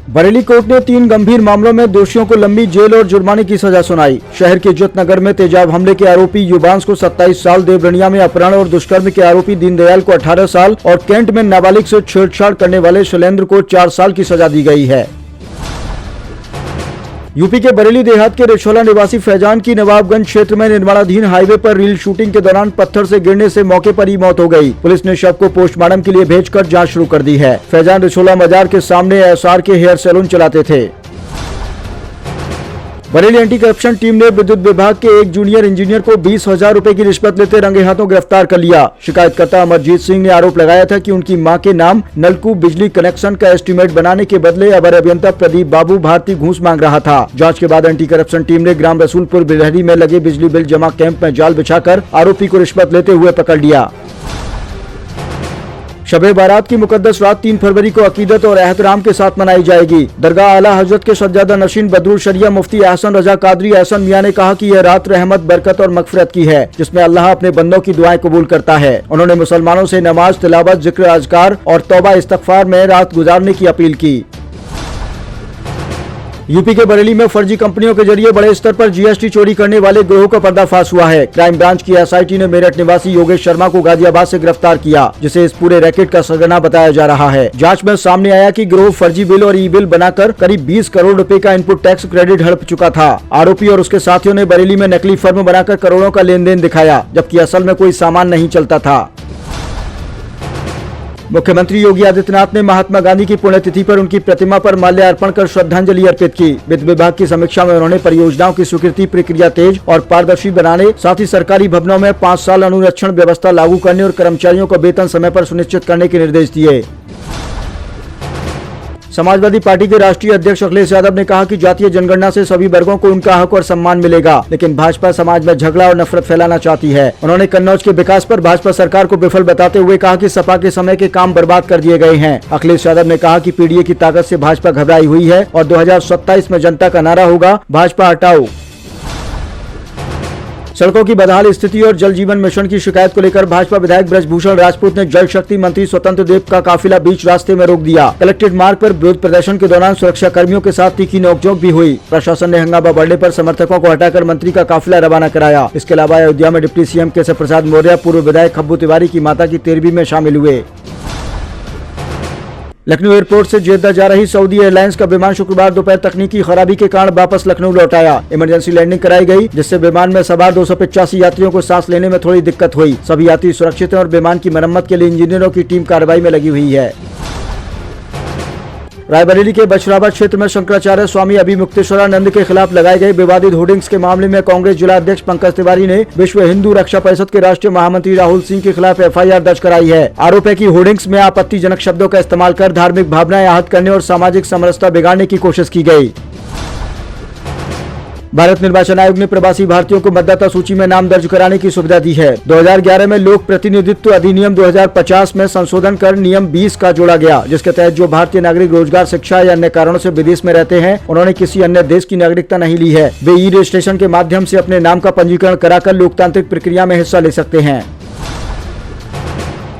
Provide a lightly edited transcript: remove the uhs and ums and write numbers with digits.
Bareilly court ने 3 गंभीर मामलों में दोषियों को लंबी जेल और जुर्माने की सजा सुनाई। शहर के इज्जत नगर में तेजाब हमले के आरोपी युवांश को 27 साल, देवरनिया में अपहरण और दुष्कर्म के आरोपी दीनदयाल को 18 साल और कैंट में नाबालिग से छेड़छाड़ करने वाले शैलेंद्र को 4 साल की सजा दी गई है। यूपी के बरेली देहात के रेछोला निवासी फैजान की नवाबगंज क्षेत्र में निर्माणाधीन हाईवे पर रील शूटिंग के दौरान पत्थर से गिरने से मौके पर ही मौत हो गई। पुलिस ने शव को पोस्टमार्टम के लिए भेजकर जांच शुरू कर दी है। फैजान रेछोला बाजार के सामने एसआर के हेयर सैलून चलाते थे। बरेली एंटी करप्शन टीम ने विद्युत विभाग के एक जूनियर इंजीनियर को 20,000 रुपए की रिश्वत लेते रंगे हाथों गिरफ्तार कर लिया। शिकायतकर्ता अमरजीत सिंह ने आरोप लगाया था कि उनकी मां के नाम नलकूप बिजली कनेक्शन का एस्टीमेट बनाने के बदले अवर अभियंता प्रदीप बाबू भारती घूस मांग रहा था। जांच के बाद एंटी करप्शन टीम ने ग्राम रसूलपुर बिलहरी में लगे बिजली बिल जमा कैंप में जाल बिछाकर आरोपी को रिश्वत लेते हुए पकड़ लिया। शबे बारात की मुकद्दस रात 3 फरवरी को अकीदत और एहतराम के साथ मनाई जाएगी। दरगाह आला हजरत के सज्जादा नशीन बदरुल शरिया मुफ्ती एहसन रजा कादरी एहसन मियां ने कहा कि यह रात रहमत, बरकत और मगफिरत की है, जिसमें अल्लाह अपने बंदों की दुआएं कबूल करता है। उन्होंने मुसलमानों से नमाज, तिलावत, जिक्र, अज़कार और तौबा इस्तग़फ़ार में रात गुजारने की अपील की। यूपी के बरेली में फर्जी कंपनियों के जरिए बड़े स्तर पर जीएसटी चोरी करने वाले गिरोह का पर्दाफाश हुआ है। क्राइम ब्रांच की एसआईटी ने मेरठ निवासी योगेश शर्मा को गाजियाबाद से गिरफ्तार किया, जिसे इस पूरे रैकेट का सरगना बताया जा रहा है। जांच में सामने आया कि गिरोह फर्जी बिल और ई बिल बनाकर करीब 20 करोड़ रुपए का इनपुट टैक्स क्रेडिट हड़प चुका था। आरोपी और उसके साथियों ने बरेली में नकली फर्म बनाकर करोड़ों का लेन देन दिखाया, जबकि असल में कोई सामान नहीं चलता था। मुख्यमंत्री योगी आदित्यनाथ ने महात्मा गांधी की पुण्यतिथि पर उनकी प्रतिमा पर माल्यार्पण कर श्रद्धांजलि अर्पित की। वित्त विभाग की समीक्षा में उन्होंने परियोजनाओं की स्वीकृति प्रक्रिया तेज और पारदर्शी बनाने, साथ ही सरकारी भवनों में 5 साल अनुरक्षण व्यवस्था लागू करने और कर्मचारियों को वेतन समय पर सुनिश्चित करने के निर्देश दिए। समाजवादी पार्टी के राष्ट्रीय अध्यक्ष अखिलेश यादव ने कहा कि जातीय जनगणना से सभी वर्गों को उनका हक और सम्मान मिलेगा, लेकिन भाजपा समाज में झगड़ा और नफरत फैलाना चाहती है। उन्होंने कन्नौज के विकास पर भाजपा सरकार को विफल बताते हुए कहा कि सपा के समय के काम बर्बाद कर दिए गए हैं। अखिलेश यादव ने कहा कि पीडीए की ताकत से भाजपा घबराई हुई है और 2027 में जनता का नारा होगा भाजपा हटाओ। सड़कों की बदहाल स्थिति और जल जीवन मिशन की शिकायत को लेकर भाजपा विधायक ब्रजभूषण राजपूत ने जल शक्ति मंत्री स्वतंत्र देव का काफिला बीच रास्ते में रोक दिया। कलेक्ट्रेट मार्ग पर विरोध प्रदर्शन के दौरान सुरक्षा कर्मियों के साथ तीखी नोकझोंक भी हुई। प्रशासन ने हंगामा बढ़ने पर समर्थकों को हटाकर मंत्री का काफिला रवाना कराया। इसके अलावा अयोध्या में डिप्टी सीएम केशव प्रसाद मौर्य पूर्व विधायक खब्बू तिवारी की माता की 13वीं में शामिल हुए। लखनऊ एयरपोर्ट से जेद्दा जा रही सऊदी एयरलाइंस का विमान शुक्रवार दोपहर तकनीकी खराबी के कारण वापस लखनऊ लौट आया। इमरजेंसी लैंडिंग कराई गई, जिससे विमान में सवार 285 यात्रियों को सांस लेने में थोड़ी दिक्कत हुई। सभी यात्री सुरक्षित हैं और विमान की मरम्मत के लिए इंजीनियरों की टीम कार्रवाई में लगी हुई है। रायबरेली के बछराबाद क्षेत्र में शंकराचार्य स्वामी अभिमुक्तेश्वरानंद के खिलाफ लगाए गए विवादित होर्डिंग्स के मामले में कांग्रेस जिला अध्यक्ष पंकज तिवारी ने विश्व हिंदू रक्षा परिषद के राष्ट्रीय महामंत्री राहुल सिंह के खिलाफ एफआईआर दर्ज कराई है। आरोप है कि होर्डिंग्स में आपत्तिजनक शब्दों का इस्तेमाल कर धार्मिक भावनाएं आहत करने और सामाजिक समरसता बिगाड़ने की कोशिश की गयी। भारत निर्वाचन आयोग ने प्रवासी भारतीयों को मतदाता सूची में नाम दर्ज कराने की सुविधा दी है। 2011 में लोक प्रतिनिधित्व अधिनियम 2050 में संशोधन कर नियम 20 का जोड़ा गया, जिसके तहत जो भारतीय नागरिक रोजगार, शिक्षा या अन्य कारणों से विदेश में रहते हैं, उन्होंने किसी अन्य देश की नागरिकता नहीं ली है, वे ई रजिस्ट्रेशन के माध्यम से अपने नाम का पंजीकरण कराकर लोकतांत्रिक प्रक्रिया में हिस्सा ले सकते हैं।